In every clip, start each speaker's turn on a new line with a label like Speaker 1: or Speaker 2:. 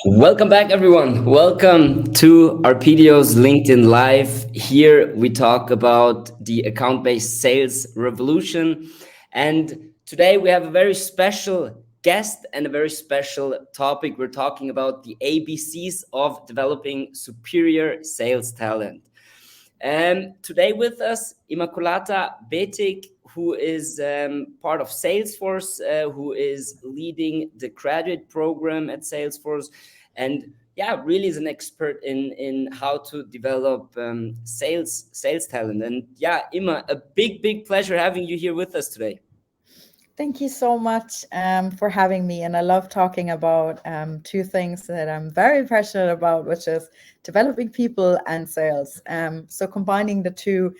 Speaker 1: Welcome back, everyone. Welcome to Arpedio's LinkedIn Live. Here we talk about the account based sales revolution. And today we have a very special guest and a very special topic. We're talking about the ABCs of developing superior sales talent. Today with us, Immaculata Betik, who is part of Salesforce, who is leading the graduate program at Salesforce, and yeah, really is an expert in how to develop sales talent. And yeah, Imma, a big pleasure having you here with us today.
Speaker 2: Thank you so much for having me. And I love talking about two things that I'm very passionate about, which is developing people and sales. So combining the two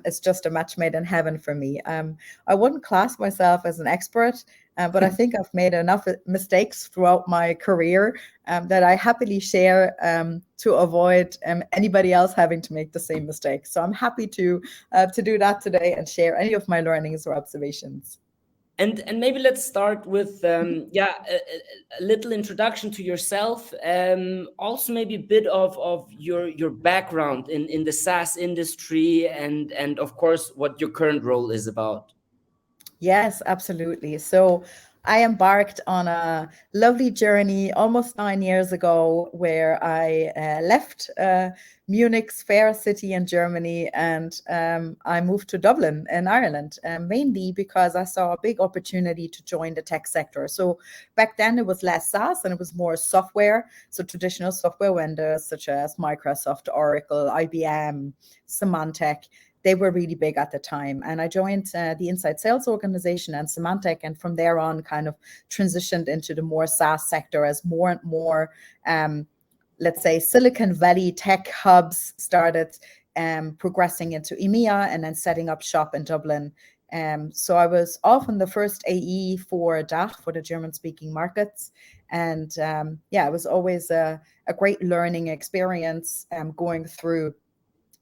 Speaker 2: is just a match made in heaven for me. I wouldn't class myself as an expert, but I think I've made enough mistakes throughout my career that I happily share to avoid anybody else having to make the same mistake. So I'm happy to do that today and share any of my learnings or observations.
Speaker 1: And maybe let's start with a little introduction to yourself. Also maybe a bit of your background in the SaaS industry, and of course what your current role is about.
Speaker 2: Yes, absolutely. So I embarked on a lovely journey almost 9 years ago where I left Munich's fair city in Germany and I moved to Dublin in Ireland, mainly because I saw a big opportunity to join the tech sector. So back then it was less SaaS and it was more software. So traditional software vendors such as Microsoft, Oracle, IBM, Symantec, they were really big at the time. And I joined the inside sales organization and Symantec, and from there on, kind of transitioned into the more SaaS sector as more and more, let's say, Silicon Valley tech hubs started progressing into EMEA and then setting up shop in Dublin. So I was often the first AE for DACH, for the German-speaking markets. And yeah, it was always a great learning experience going through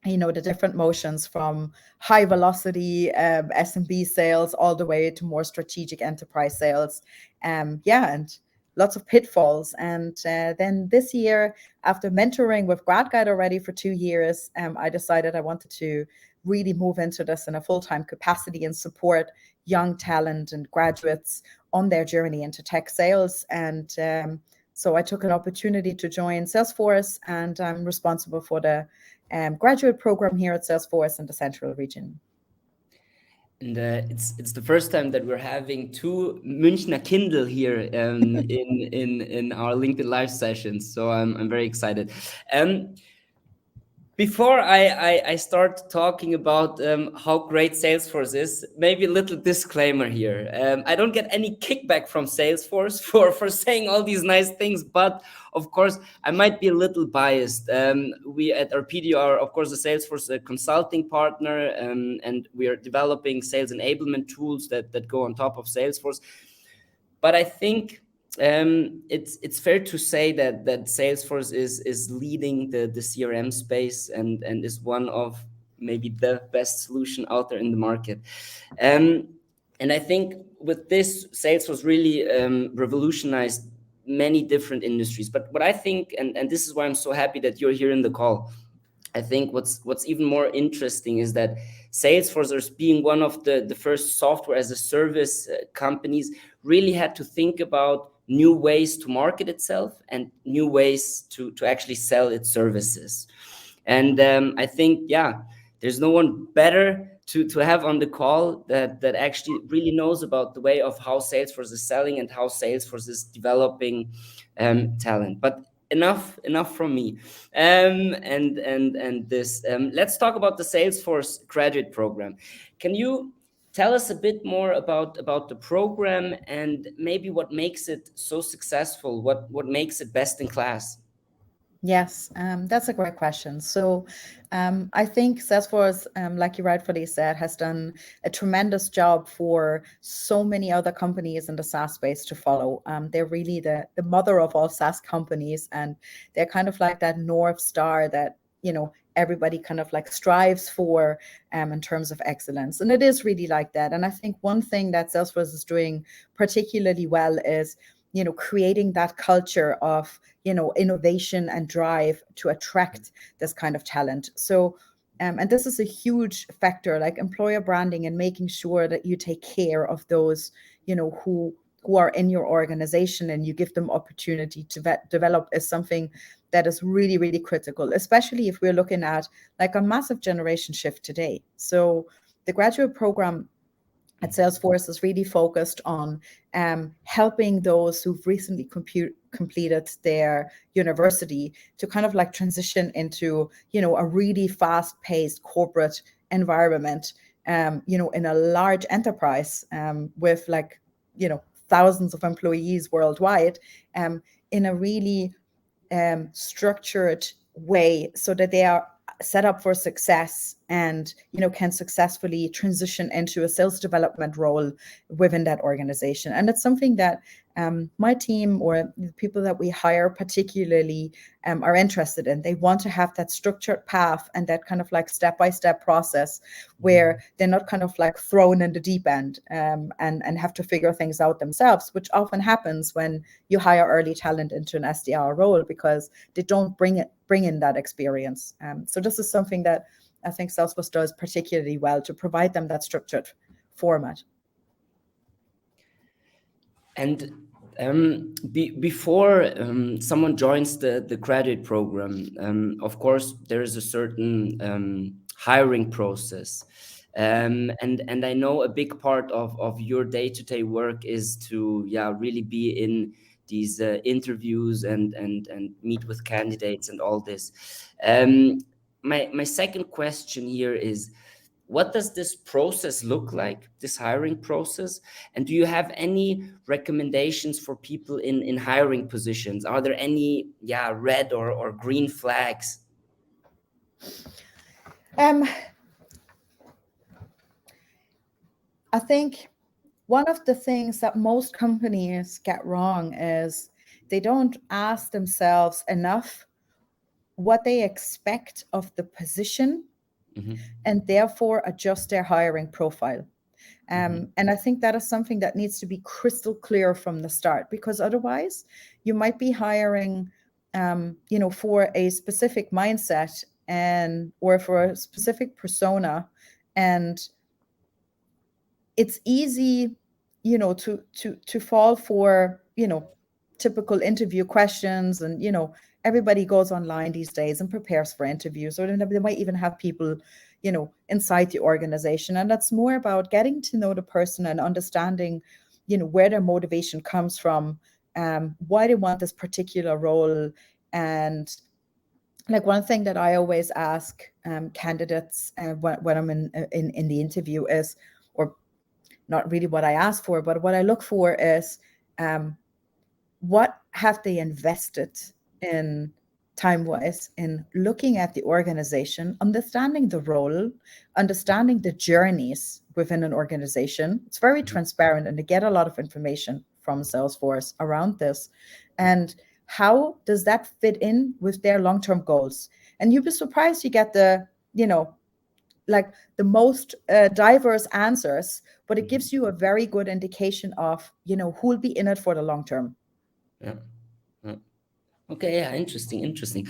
Speaker 2: the different motions from high velocity SMB sales all the way to more strategic enterprise sales. Yeah, and lots of pitfalls. And then this year, after mentoring with GradGuide already for 2 years, I decided I wanted to really move into this in a full-time capacity and support young talent and graduates on their journey into tech sales. And so I took an opportunity to join Salesforce, and I'm responsible for the graduate program here at Salesforce in the Central region.
Speaker 1: And it's the first time that we're having two Münchner Kindle here in our LinkedIn Live sessions. So I'm very excited. Before I start talking about how great Salesforce is, maybe a little disclaimer here. I don't get any kickback from Salesforce for saying all these nice things, but of course, I might be a little biased. We at Arpedio are, of course, a Salesforce consulting partner, and we are developing sales enablement tools that go on top of Salesforce. But I think it's fair to say that Salesforce is leading the CRM space and is one of maybe the best solution out there in the market. And I think with this, Salesforce really revolutionized many different industries. But what I think, and this is why I'm so happy that you're here in the call, I think what's even more interesting is that Salesforce, as being one of the first software as a service companies, really had to think about new ways to market itself and new ways to actually sell its services. And I think, yeah, there's no one better to have on the call that actually really knows about the way of how Salesforce is selling and how Salesforce is developing talent. But enough from me. And this. Let's talk about the Salesforce graduate program. Can you tell us a bit more about the program and maybe what makes it so successful? What makes it best in class?
Speaker 2: Yes, that's a great question. So I think Salesforce, like you rightfully said, has done a tremendous job for so many other companies in the SaaS space to follow. They're really the mother of all SaaS companies, and they're kind of like that North Star that, everybody kind of like strives for in terms of excellence. And it is really like that. And I think one thing that Salesforce is doing particularly well is creating that culture of, innovation and drive to attract this kind of talent. So, and this is a huge factor, like employer branding and making sure that you take care of those, who are in your organization and you give them opportunity to develop is something that is really, really critical, especially if we're looking at like a massive generation shift today. So the graduate program at Salesforce is really focused on helping those who've recently completed their university to kind of like transition into, a really fast-paced corporate environment, in a large enterprise with like, thousands of employees worldwide, in a really structured way so that they are set up for success and can successfully transition into a sales development role within that organization. And it's something that my team or the people that we hire particularly are interested in. They want to have that structured path and that kind of like step-by-step process where they're not kind of like thrown in the deep end and have to figure things out themselves, which often happens when you hire early talent into an SDR role because they don't bring in that experience. So this is something that I think Salesforce does particularly well, to provide them that structured format.
Speaker 1: And before someone joins the graduate program, of course, there is a certain hiring process. And I know a big part of your day-to-day work is to really be in these interviews and meet with candidates and all this. My second question here is, what does this process look like, this hiring process? And do you have any recommendations for people in hiring positions? Are there any red or green flags?
Speaker 2: I think one of the things that most companies get wrong is they don't ask themselves enough what they expect of the position, and therefore adjust their hiring profile. And I think that is something that needs to be crystal clear from the start, because otherwise you might be hiring, for a specific mindset or for a specific persona, and it's easy, to fall for, typical interview questions. And, everybody goes online these days and prepares for interviews, or they might even have people, inside the organization. And that's more about getting to know the person and understanding, where their motivation comes from, why they want this particular role. And like one thing that I always ask candidates when I'm in the interview is, or not really what I ask for, but what I look for is, what have they invested in time-wise in looking at the organization, understanding the role, understanding the journeys within an organization. It's very transparent, and they get a lot of information from Salesforce around this. And how does that fit in with their long-term goals? And you'd be surprised you get the, like the most diverse answers, but it gives you a very good indication of, who will be in it for the long term.
Speaker 1: Yeah. Okay. Yeah. Interesting.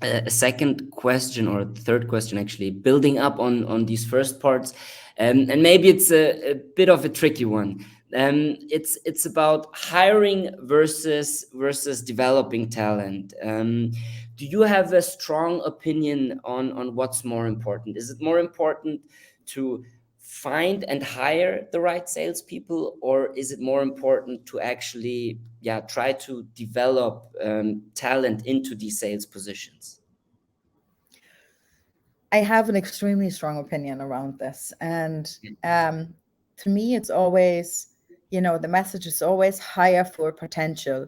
Speaker 1: A second question, or third question, actually, building up on these first parts, and maybe it's a bit of a tricky one. It's about hiring versus developing talent. Do you have a strong opinion on what's more important? Is it more important to find and hire the right salespeople, or is it more important to actually try to develop talent into these sales positions?
Speaker 2: I have an extremely strong opinion around this. And to me, it's always, the message is always hire for potential.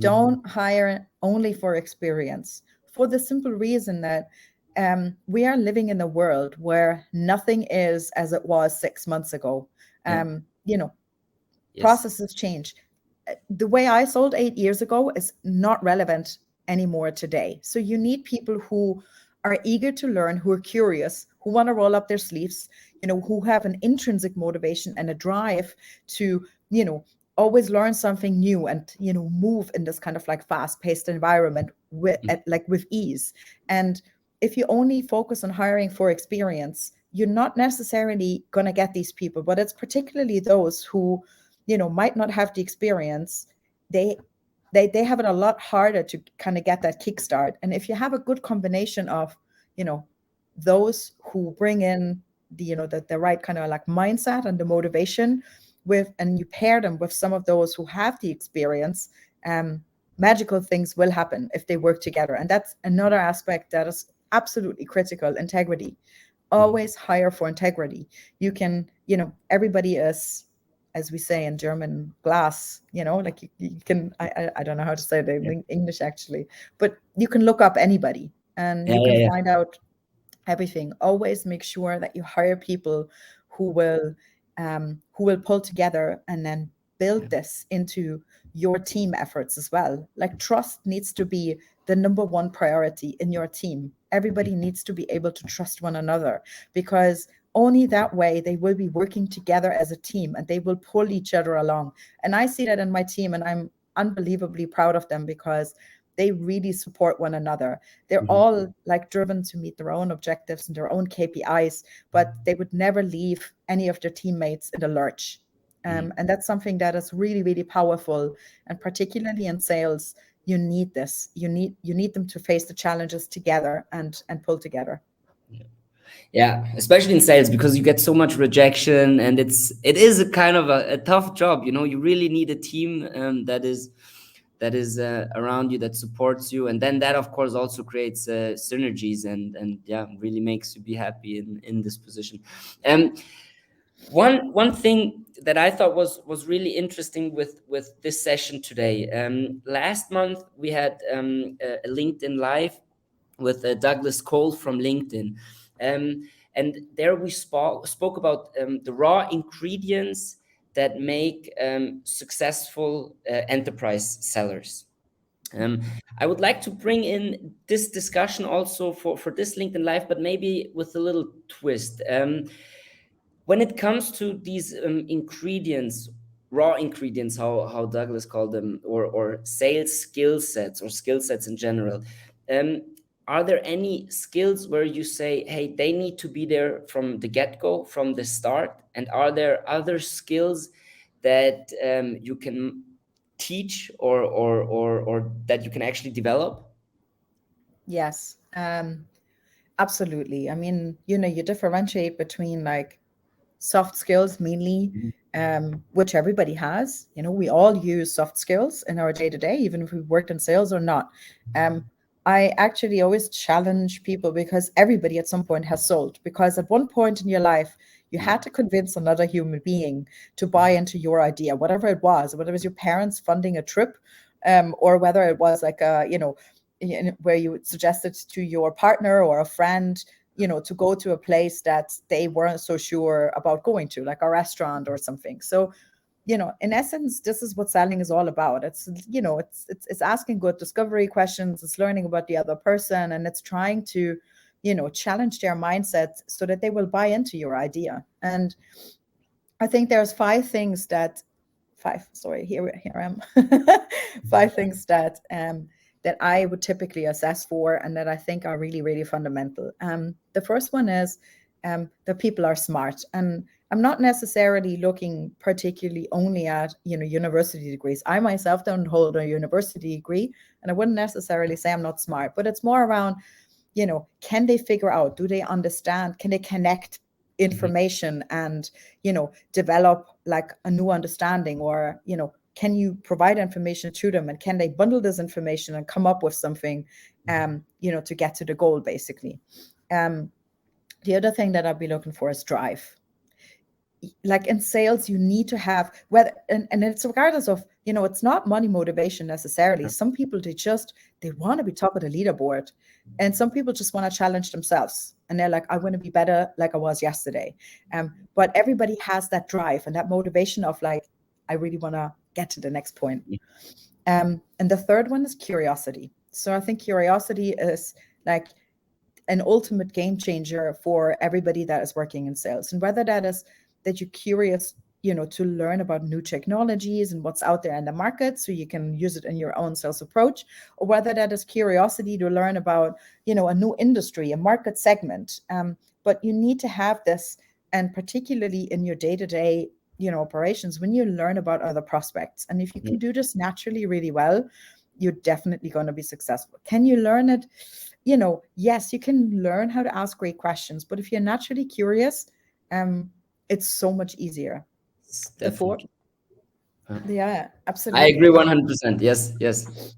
Speaker 2: Don't hire only for experience, for the simple reason that we are living in a world where nothing is as it was 6 months ago. Processes change. The way I sold 8 years ago is not relevant anymore today. So you need people who are eager to learn, who are curious, who want to roll up their sleeves, who have an intrinsic motivation and a drive to, always learn something new and, you know, move in this kind of like fast-paced environment with with ease. And if you only focus on hiring for experience, you're not necessarily going to get these people. But it's particularly those who, you know, might not have the experience. They have it a lot harder to kind of get that kickstart. And if you have a good combination of, you know, those who bring in the, you know, the right kind of like mindset and the motivation with, and you pair them with some of those who have the experience, magical things will happen if they work together. And that's another aspect that is absolutely critical: integrity. Always hire for integrity. You can, you know, everybody is, as we say in German, glass, you know, like you can, I don't know how to say it in English actually, but you can look up anybody and you can find out everything. Always make sure that you hire people who will pull together and then build this into your team efforts as well. Like, trust needs to be the number one priority in your team. Everybody needs to be able to trust one another, because only that way they will be working together as a team and they will pull each other along. And I see that in my team, and I'm unbelievably proud of them because they really support one another. They're all like driven to meet their own objectives and their own KPIs, but they would never leave any of their teammates in the lurch. And that's something that is really, really powerful. And particularly in sales, you need this. You need them to face the challenges together and pull together.
Speaker 1: Yeah, especially in sales, because you get so much rejection, and it is a kind of a tough job. You know, you really need a team that is around you, that supports you, and then that of course also creates synergies and yeah, really makes you be happy in this position. One thing that I thought was really interesting with this session today. Last month we had a LinkedIn Live with Douglas Cole from LinkedIn. And there we spoke about the raw ingredients that make successful enterprise sellers. I would like to bring in this discussion also for this LinkedIn Live, but maybe with a little twist. When it comes to these ingredients, raw ingredients, how Douglas called them, or sales skill sets or skill sets in general, are there any skills where you say, hey, they need to be there from the get-go, from the start? And are there other skills that you can teach or that you can actually develop?
Speaker 2: Yes, absolutely. I mean, you know, you differentiate between like soft skills mainly, which everybody has. You know, we all use soft skills in our day-to-day, even if we worked in sales or not. I actually always challenge people, because everybody at some point has sold, because at one point in your life, you had to convince another human being to buy into your idea, whatever it was, whether it was your parents funding a trip, or whether it was like a, you know, where you suggested to your partner or a friend, you know, to go to a place that they weren't so sure about going to, like a restaurant or something. So, you know, in essence, this is what selling is all about. It's, you know, it's asking good discovery questions, it's learning about the other person, and it's trying to, you know, challenge their mindset so that they will buy into your idea. And I think there's five things that I am. Five things that I would typically assess for, and that I think are really, really fundamental. The first one is that people are smart. And I'm not necessarily looking particularly only at, you know, university degrees. I myself don't hold a university degree, and I wouldn't necessarily say I'm not smart, but it's more around, you know, can they figure out, do they understand, can they connect information and, you know, develop like a new understanding, or, you know, can you provide information to them, and can they bundle this information and come up with something, you know, to get to the goal, basically. The other thing that I'd be looking for is drive. Like in sales, you need to have, whether, and it's regardless of, you know, it's not money motivation necessarily. Some people, they want to be top of the leaderboard, and some people just want to challenge themselves, and they're like, I want to be better like I was yesterday. But everybody has that drive and that motivation of like, I really want to get to the next point. And the third one is curiosity. So I think curiosity is like an ultimate game changer for everybody that is working in sales. And whether that is that you're curious to learn about new technologies and what's out there in the market so you can use it in your own sales approach, or whether that is curiosity to learn about, a new industry, a market segment. But you need to have this, and particularly in your day-to-day, operations, when you learn about other prospects. And if you can do this naturally really well, you're definitely going to be successful. Can you learn it? Yes, you can learn how to ask great questions, but if you're naturally curious, it's so much easier.
Speaker 1: Definitely.
Speaker 2: Yeah, absolutely.
Speaker 1: I agree 100%. Yes, yes.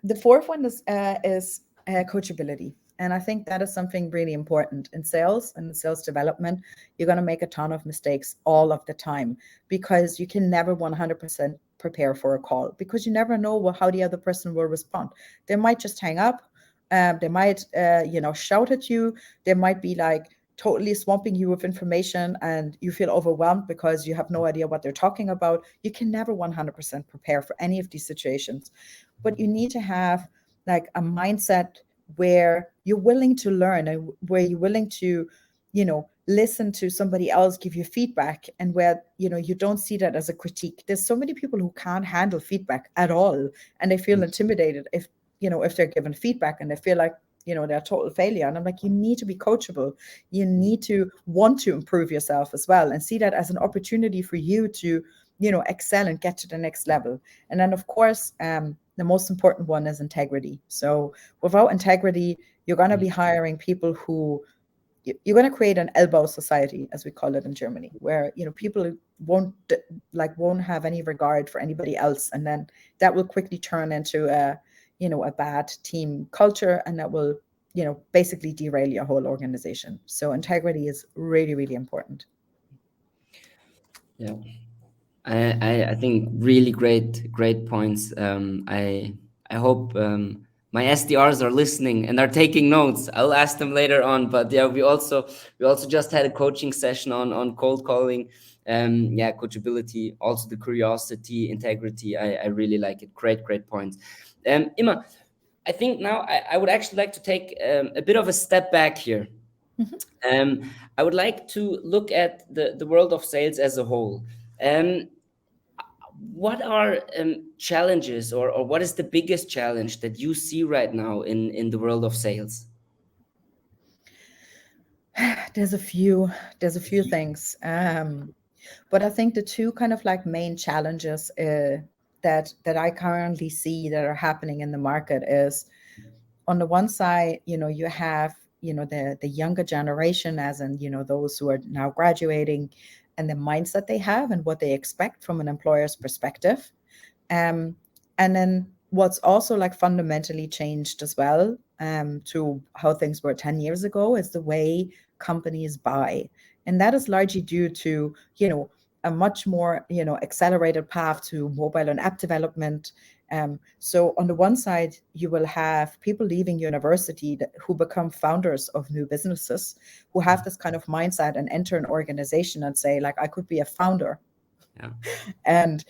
Speaker 2: The fourth one is coachability. And I think that is something really important in sales and sales development. You're going to make a ton of mistakes all of the time because you can never 100% prepare for a call, because you never know how the other person will respond. They might just hang up. They might, shout at you. They might be like totally swamping you with information and you feel overwhelmed because you have no idea what they're talking about. You can never 100% prepare for any of these situations, but you need to have like a mindset where you're willing to learn and where you're willing to, listen to somebody else give you feedback, and where, you don't see that as a critique. There's so many people who can't handle feedback at all, and they feel intimidated if they're given feedback, and they feel like, they're a total failure. And I'm like, you need to be coachable. You need to want to improve yourself as well and see that as an opportunity for you to, excel and get to the next level. And then, of course, the most important one is integrity. So without integrity, you're going to be hiring people who, you're going to create an elbow society, as we call it in Germany, where, people won't have any regard for anybody else. And then that will quickly turn into a bad team culture, and that will, basically derail your whole organization. So integrity is really, really important.
Speaker 1: Yeah. I think really great points. I hope my SDRs are listening and are taking notes. I'll ask them later on. But yeah, we also just had a coaching session on cold calling. Coachability, also the curiosity, integrity. I really like it. Great points. Imma, I think now I would actually like to take a bit of a step back here. I would like to look at the world of sales as a whole. What are challenges, or what is the biggest challenge that you see right now in the world of sales?
Speaker 2: There's a few things. But I think the two kind of like main challenges that I currently see that are happening in the market is, on the one side, you have, the younger generation, as in, those who are now graduating, and the mindset they have and what they expect from an employer's perspective. And then what's also like fundamentally changed as well, to how things were 10 years ago, is the way companies buy. And that is largely due to, a much more, accelerated path to mobile and app development. So on the one side, you will have people leaving university who become founders of new businesses, who have this kind of mindset and enter an organization and say, like, I could be a founder.
Speaker 1: Yeah.
Speaker 2: And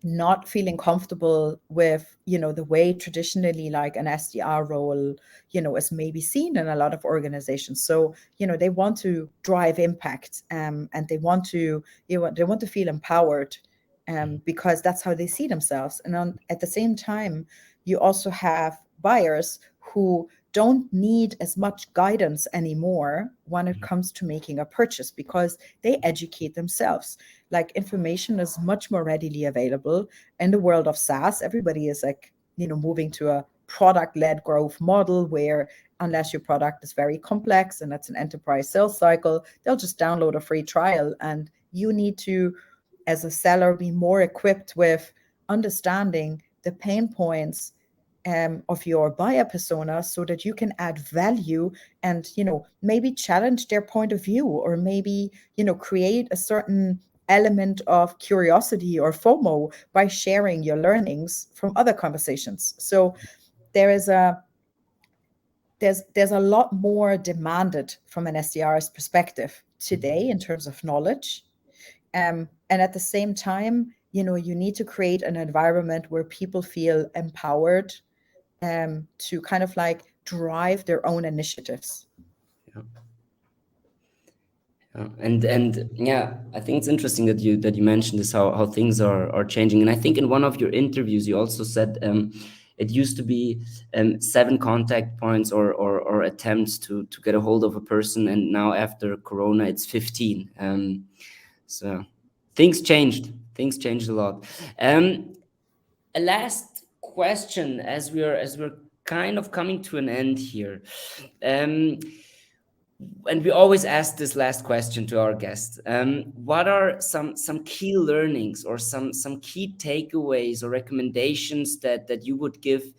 Speaker 2: not feeling comfortable with, the way traditionally like an SDR role, is maybe seen in a lot of organizations. So, they want to drive impact, and they want to, they want to feel empowered, because that's how they see themselves. And at the same time, you also have buyers who don't need as much guidance anymore when it comes to making a purchase, because they educate themselves. Like, information is much more readily available in the world of SaaS. Everybody is like, moving to a product-led growth model where, unless your product is very complex and it's an enterprise sales cycle, they'll just download a free trial. And you need to, as a seller, be more equipped with understanding the pain points of your buyer persona, so that you can add value and, maybe challenge their point of view, or maybe, create a certain element of curiosity or FOMO by sharing your learnings from other conversations. So there's a lot more demanded from an SDR's perspective today in terms of knowledge. And at the same time, you need to create an environment where people feel empowered, to kind of like drive their own initiatives.
Speaker 1: Yeah. And yeah, I think it's interesting that you mentioned this, how things are changing. And I think in one of your interviews you also said it used to be 7 contact points or attempts to get a hold of a person, and now after Corona it's 15. So things changed. Things changed a lot. A last question as we're kind of coming to an end here. Um, and we always ask this last question to our guests. What are some key learnings or some key takeaways or recommendations that you would give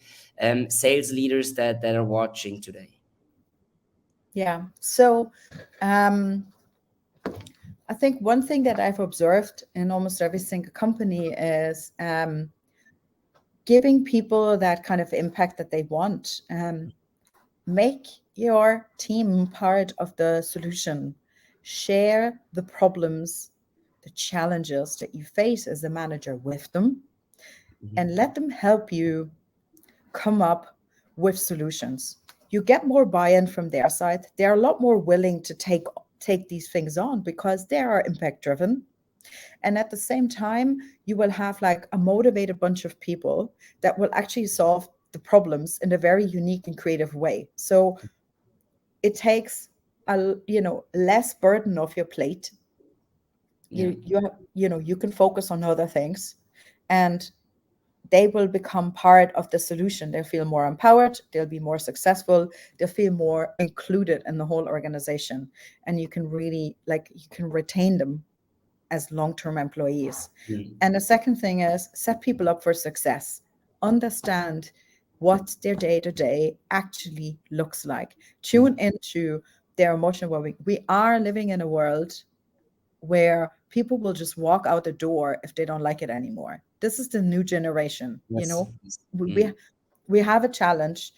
Speaker 1: sales leaders that are watching today?
Speaker 2: Yeah. So I think one thing that I've observed in almost every single company is giving people that kind of impact that they want. Make your team part of the solution. Share the problems, the challenges that you face as a manager with them, and let them help you come up with solutions. You get more buy-in from their side. They're a lot more willing to take these things on because they are impact driven. And at the same time, you will have like a motivated bunch of people that will actually solve the problems in a very unique and creative way. So it takes less burden off your plate.
Speaker 1: Yeah.
Speaker 2: You can focus on other things, and they will become part of the solution. They'll feel more empowered, they'll be more successful, they'll feel more included in the whole organization. And you can really you can retain them as long-term employees.
Speaker 1: Mm.
Speaker 2: And the second thing is set people up for success. Understand what their day-to-day actually looks like. Tune into their emotional well-being. We are living in a world where people will just walk out the door if they don't like it anymore. This is the new generation.
Speaker 1: Yes.
Speaker 2: We
Speaker 1: Mm.
Speaker 2: we, we have a challenge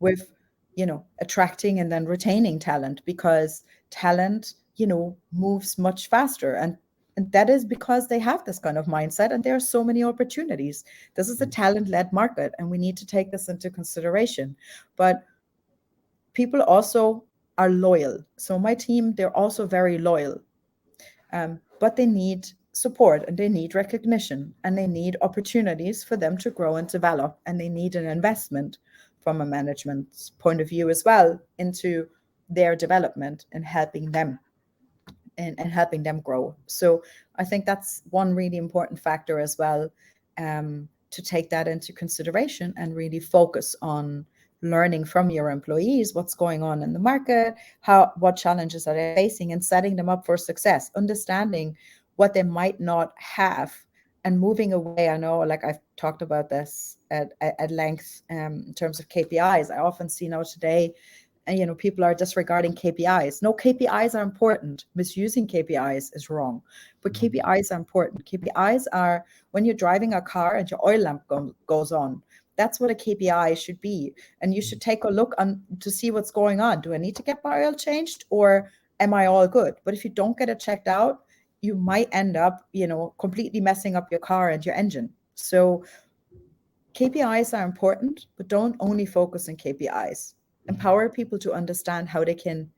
Speaker 2: with attracting and then retaining talent, because talent moves much faster, and that is because they have this kind of mindset, and there are so many opportunities. This is a talent-led market, and we need to take this into consideration. But people also are loyal. So my team, they're also very loyal, but they need support, and they need recognition, and they need opportunities for them to grow and develop, and they need an investment from a management point of view as well into their development and helping them and helping them grow. So I think that's one really important factor as well, to take that into consideration and really focus on learning from your employees what's going on in the market, what challenges are they facing, and setting them up for success, understanding what they might not have, and moving away. I know, like I've talked about this at length, in terms of KPIs. I often see now today, and people are disregarding KPIs. No, KPIs are important. Misusing KPIs is wrong, but KPIs are important. KPIs are when you're driving a car and your oil lamp goes on. That's what a KPI should be, and you should take a look on to see what's going on. Do I need to get my oil changed, or am I all good? But if you don't get it checked out, you might end up, completely messing up your car and your engine. So KPIs are important, but don't only focus on KPIs. Empower people to understand how they can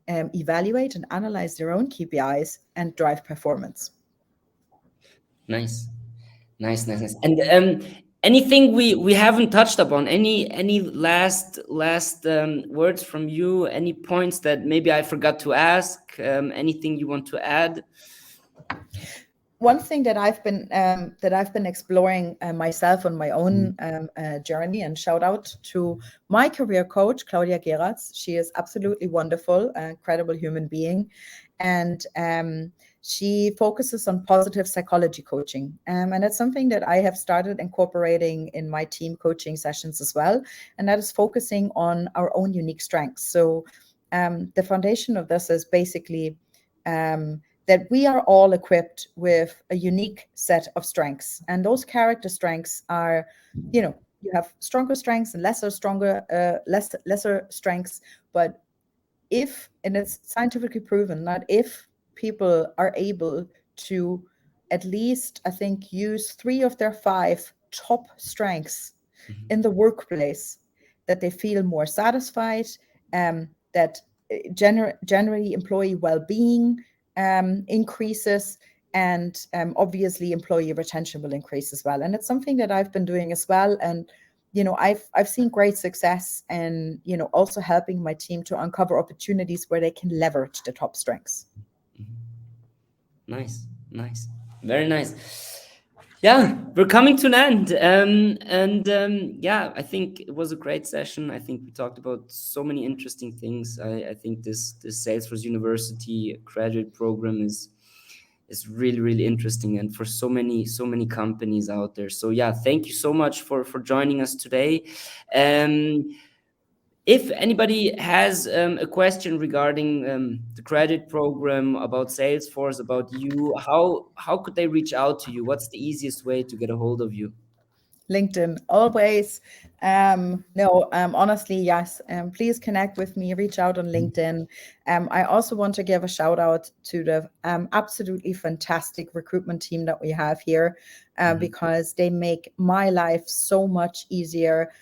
Speaker 2: evaluate and analyze their own KPIs and drive performance.
Speaker 1: Nice. Nice. And anything we haven't touched upon? Any last words from you? Any points that maybe I forgot to ask? Anything you want to add?
Speaker 2: One thing that I've been exploring myself on my own journey, and shout out to my career coach, Claudia Geratz. She is absolutely wonderful, incredible human being, and she focuses on positive psychology coaching, and it's something that I have started incorporating in my team coaching sessions as well, and that is focusing on our own unique strengths. So the foundation of this is basically that we are all equipped with a unique set of strengths. And those character strengths are, you have stronger strengths and lesser strengths. But if, and it's scientifically proven, that if people are able to at least, I think, use 3 of their 5 top strengths in the workplace, that they feel more satisfied, that generally employee well-being increases, and obviously employee retention will increase as well. And it's something that I've been doing as well. And I've seen great success, and also helping my team to uncover opportunities where they can leverage the top strengths.
Speaker 1: Nice, very nice. Yeah, we're coming to an end. Yeah, I think it was a great session. I think we talked about so many interesting things. I think this Salesforce University graduate program is really, really interesting, and for so many companies out there. So yeah, thank you so much for joining us today. If anybody has a question regarding the credit program, about Salesforce, about you, how could they reach out to you? What's the easiest way to get a hold of you?
Speaker 2: LinkedIn, always. Honestly, yes. Please connect with me, reach out on LinkedIn. I also want to give a shout out to the absolutely fantastic recruitment team that we have here, because they make my life so much easier.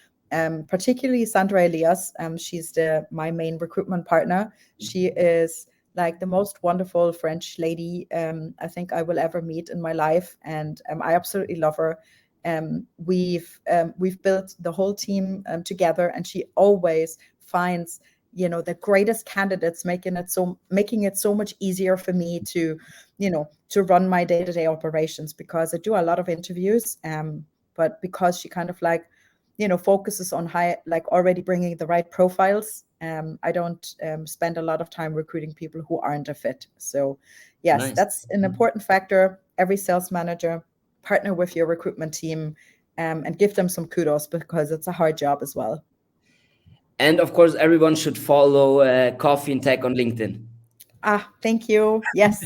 Speaker 2: Particularly Sandra Elias. She's my main recruitment partner. She is like the most wonderful French lady I think I will ever meet in my life, and I absolutely love her. We've built the whole team together, and she always finds the greatest candidates, making it so much easier for me to run my day-to-day operations, because I do a lot of interviews, but because she kind of focuses on already bringing the right profiles, I don't spend a lot of time recruiting people who aren't a fit. So yes,
Speaker 1: Nice.
Speaker 2: That's an important factor. Every sales manager, partner with your recruitment team, and give them some kudos, because it's a hard job as well.
Speaker 1: And of course, everyone should follow Coffee and Tech on LinkedIn.
Speaker 2: Thank you. Yes,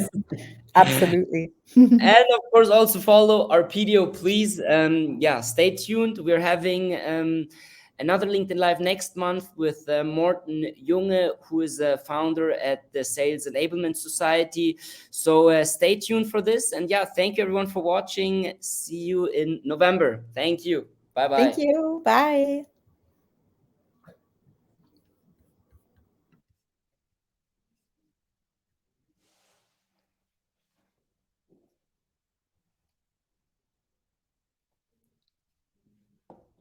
Speaker 2: absolutely.
Speaker 1: And of course, also follow Arpedio, please. Yeah, stay tuned. We're having another LinkedIn Live next month with Morten Junge, who is a founder at the Sales Enablement Society. So stay tuned for this. And yeah, thank you everyone for watching. See you in November. Thank you. Bye-bye.
Speaker 2: Thank you. Bye.